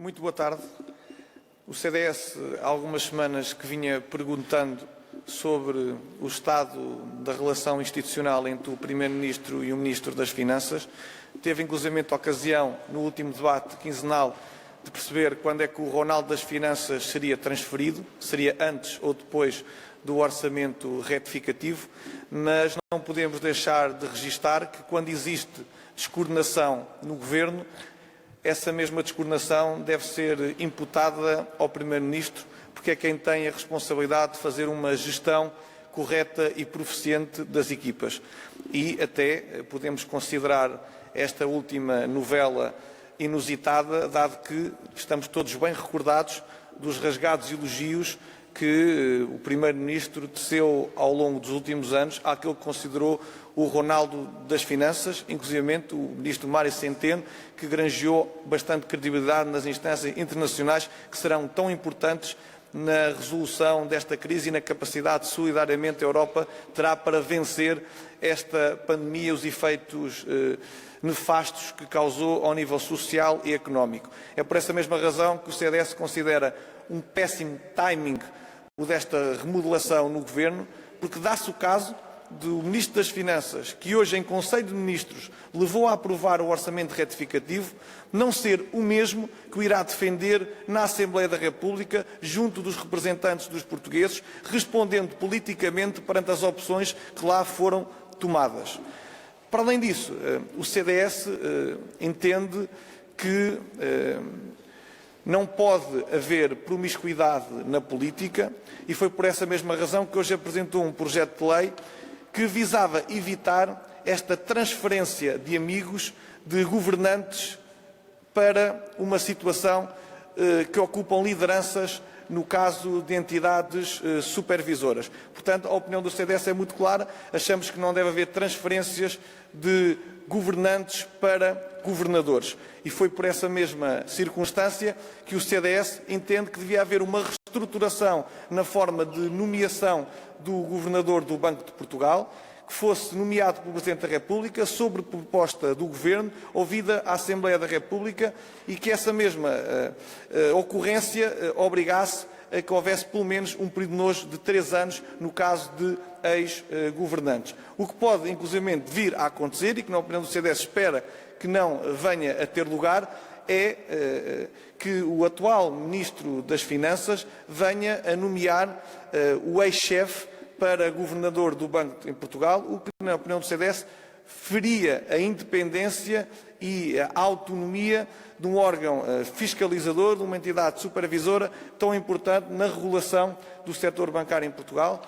Muito boa tarde. O CDS, há algumas semanas que vinha perguntando sobre o estado da relação institucional entre o Primeiro-Ministro e o Ministro das Finanças. Teve inclusivamente a ocasião, no último debate quinzenal, de perceber quando é que o Ronaldo das Finanças seria transferido, seria antes ou depois do orçamento retificativo, mas não podemos deixar de registar que quando existe descoordenação no Governo, essa mesma descoordenação deve ser imputada ao Primeiro-Ministro, porque é quem tem a responsabilidade de fazer uma gestão correta e proficiente das equipas. E até podemos considerar esta última novela inusitada, dado que estamos todos bem recordados dos rasgados elogios que o Primeiro-Ministro teceu ao longo dos últimos anos àquele que considerou o Ronaldo das Finanças, inclusivamente o Ministro Mário Centeno, que granjeou bastante credibilidade nas instâncias internacionais que serão tão importantes na resolução desta crise e na capacidade de solidariamente a Europa terá para vencer esta pandemia e os efeitos nefastos que causou ao nível social e económico. É por essa mesma razão que o CDS considera um péssimo timing o desta remodelação no Governo, porque dá-se o caso do Ministro das Finanças, que hoje em Conselho de Ministros levou a aprovar o orçamento retificativo, não ser o mesmo que o irá defender na Assembleia da República, junto dos representantes dos portugueses, respondendo politicamente perante as opções que lá foram tomadas. Para além disso, o CDS entende que não pode haver promiscuidade na política e foi por essa mesma razão que hoje apresentou um projeto de lei que visava evitar esta transferência de amigos de governantes para uma situação que ocupam lideranças no caso de entidades supervisoras. Portanto, a opinião do CDS é muito clara, achamos que não deve haver transferências de governantes para governadores. E foi por essa mesma circunstância que o CDS entende que devia haver uma reestruturação na forma de nomeação do governador do Banco de Portugal, que fosse nomeado pelo Presidente da República, sobre proposta do Governo, ouvida a Assembleia da República, e que essa mesma ocorrência obrigasse a que houvesse pelo menos um período de nojo de 3 anos no caso de ex-governantes. O que pode, inclusivamente, vir a acontecer, e que na opinião do CDS espera que não venha a ter lugar, é que o atual Ministro das Finanças venha a nomear o ex-chefe para governador do Banco em Portugal, o que, na opinião do CDS, feria a independência e a autonomia de um órgão fiscalizador, de uma entidade supervisora tão importante na regulação do setor bancário em Portugal,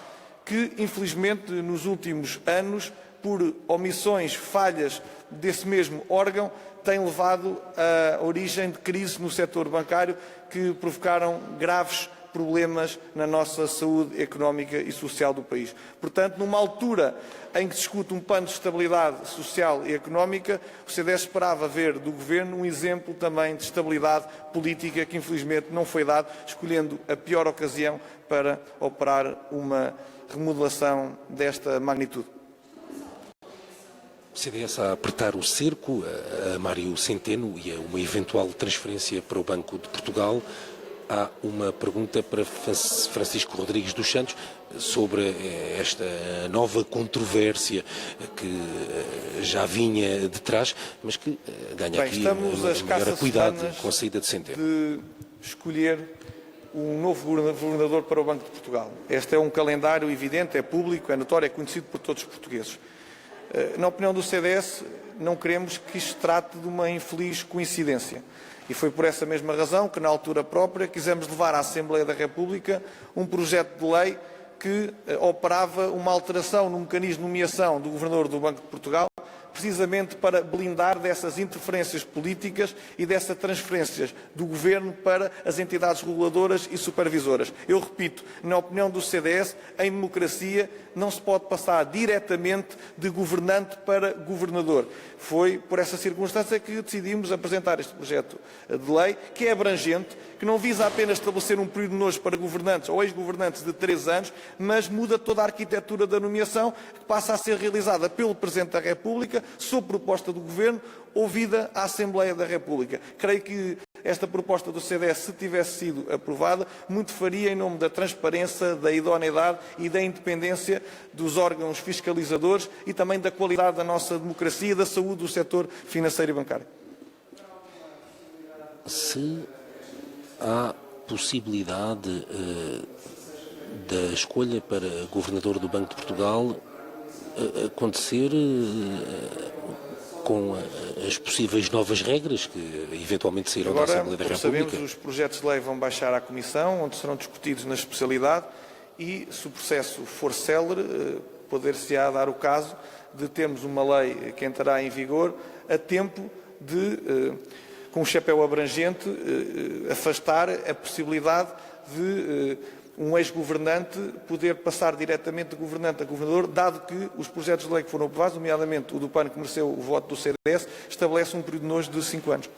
que, infelizmente, nos últimos anos, por omissões, falhas desse mesmo órgão, tem levado à origem de crises no setor bancário que provocaram graves problemas na nossa saúde económica e social do país. Portanto, numa altura em que se discute um plano de estabilidade social e económica, o CDS esperava ver do Governo um exemplo também de estabilidade política que infelizmente não foi dado, escolhendo a pior ocasião para operar uma remodelação desta magnitude. O CDS a apertar o cerco a Mário Centeno e a uma eventual transferência para o Banco de Portugal. Há uma pergunta para Francisco Rodrigues dos Santos sobre esta nova controvérsia que já vinha de trás, mas que ganha aqui maior acuidade com a saída de Centeno. De escolher um novo governador para o Banco de Portugal. Este é um calendário evidente, é público, é notório, é conhecido por todos os portugueses. Na opinião do CDS, não queremos que isto se trate de uma infeliz coincidência. E foi por essa mesma razão que, na altura própria, quisemos levar à Assembleia da República um projeto de lei que operava uma alteração no mecanismo de nomeação do Governador do Banco de Portugal, precisamente para blindar dessas interferências políticas e dessas transferências do Governo para as entidades reguladoras e supervisoras. Eu repito, na opinião do CDS, em democracia não se pode passar diretamente de governante para governador. Foi por essa circunstância que decidimos apresentar este projeto de lei, que é abrangente, que que não visa apenas estabelecer um período nojo para governantes ou ex-governantes de 3 anos, mas muda toda a arquitetura da nomeação, que passa a ser realizada pelo Presidente da República, sob proposta do Governo, ouvida a Assembleia da República. Creio que esta proposta do CDS, se tivesse sido aprovada, muito faria em nome da transparência, da idoneidade e da independência dos órgãos fiscalizadores e também da qualidade da nossa democracia e da saúde do setor financeiro e bancário. Se há possibilidade da escolha para governador do Banco de Portugal acontecer com as possíveis novas regras que eventualmente sairão da Assembleia da Como República? sabemos, os projetos de lei vão baixar à Comissão, onde serão discutidos na especialidade e, se o processo for célere, poder-se-á dar o caso de termos uma lei que entrará em vigor a tempo de, com um chapéu abrangente, afastar a possibilidade de um ex-governante poder passar diretamente de governante a governador, dado que os projetos de lei que foram aprovados, nomeadamente o do PAN, que mereceu o voto do CDS, estabelece um período nojo de 5 anos.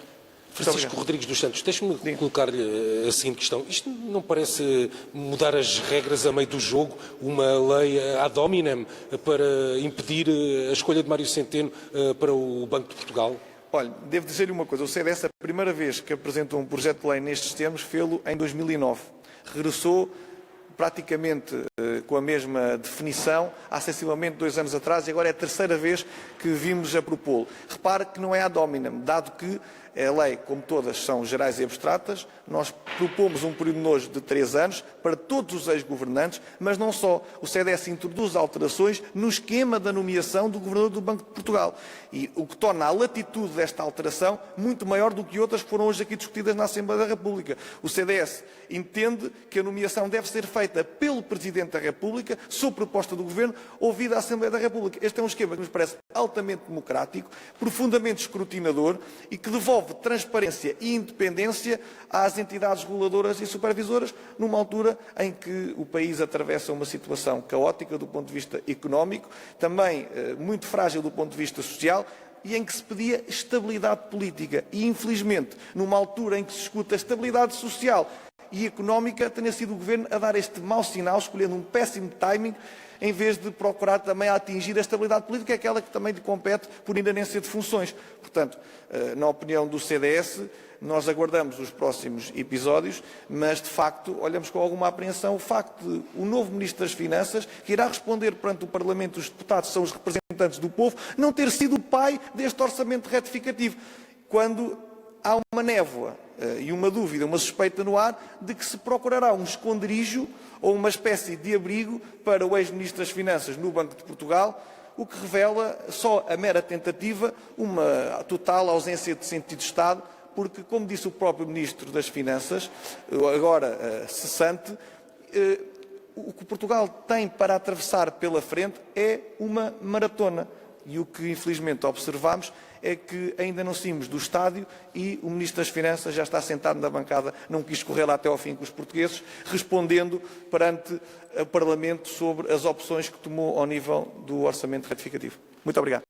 Francisco Rodrigues dos Santos, deixe-me colocar-lhe a seguinte questão. Isto não parece mudar as regras a meio do jogo, uma lei ad hominem para impedir a escolha de Mário Centeno para o Banco de Portugal? Olha, devo dizer-lhe uma coisa. O CDS, a primeira vez que apresentou um projeto de lei nestes termos, fê-lo em 2009. Regressou praticamente com a mesma definição há sensivelmente 2 anos atrás e agora é a terceira vez que vimos a propô-lo. Repare que não é ad hominem, dado que a lei, como todas, são gerais e abstratas. Nós propomos um período nojo de 3 anos para todos os ex-governantes, mas não só. O CDS introduz alterações no esquema da nomeação do Governador do Banco de Portugal. E o que torna a latitude desta alteração muito maior do que outras que foram hoje aqui discutidas na Assembleia da República. O CDS entende que a nomeação deve ser feita pelo Presidente da República, sob proposta do Governo, ouvida a Assembleia da República. Este é um esquema que nos parece altamente democrático, profundamente escrutinador e que devolve transparência e independência às entidades reguladoras e supervisoras, numa altura em que o país atravessa uma situação caótica do ponto de vista económico, também muito frágil do ponto de vista social, e em que se pedia estabilidade política. E, infelizmente, numa altura em que se escuta estabilidade social e económica, tenha sido o Governo a dar este mau sinal, escolhendo um péssimo timing, em vez de procurar também atingir a estabilidade política, que é aquela que também lhe compete por inerência de funções. Portanto, na opinião do CDS, nós aguardamos os próximos episódios, mas, de facto, olhamos com alguma apreensão o facto de o novo Ministro das Finanças, que irá responder perante o Parlamento, os deputados são os representantes do povo, não ter sido o pai deste orçamento retificativo, quando há uma névoa e uma dúvida, uma suspeita no ar de que se procurará um esconderijo ou uma espécie de abrigo para o ex-Ministro das Finanças no Banco de Portugal, o que revela só a mera tentativa, uma total ausência de sentido de Estado, porque, como disse o próprio Ministro das Finanças, agora cessante, o que Portugal tem para atravessar pela frente é uma maratona. E o que, infelizmente, observamos é que ainda não saímos do estádio e o Ministro das Finanças já está sentado na bancada, não quis correr lá até ao fim com os portugueses, respondendo perante o Parlamento sobre as opções que tomou ao nível do orçamento retificativo. Muito obrigado.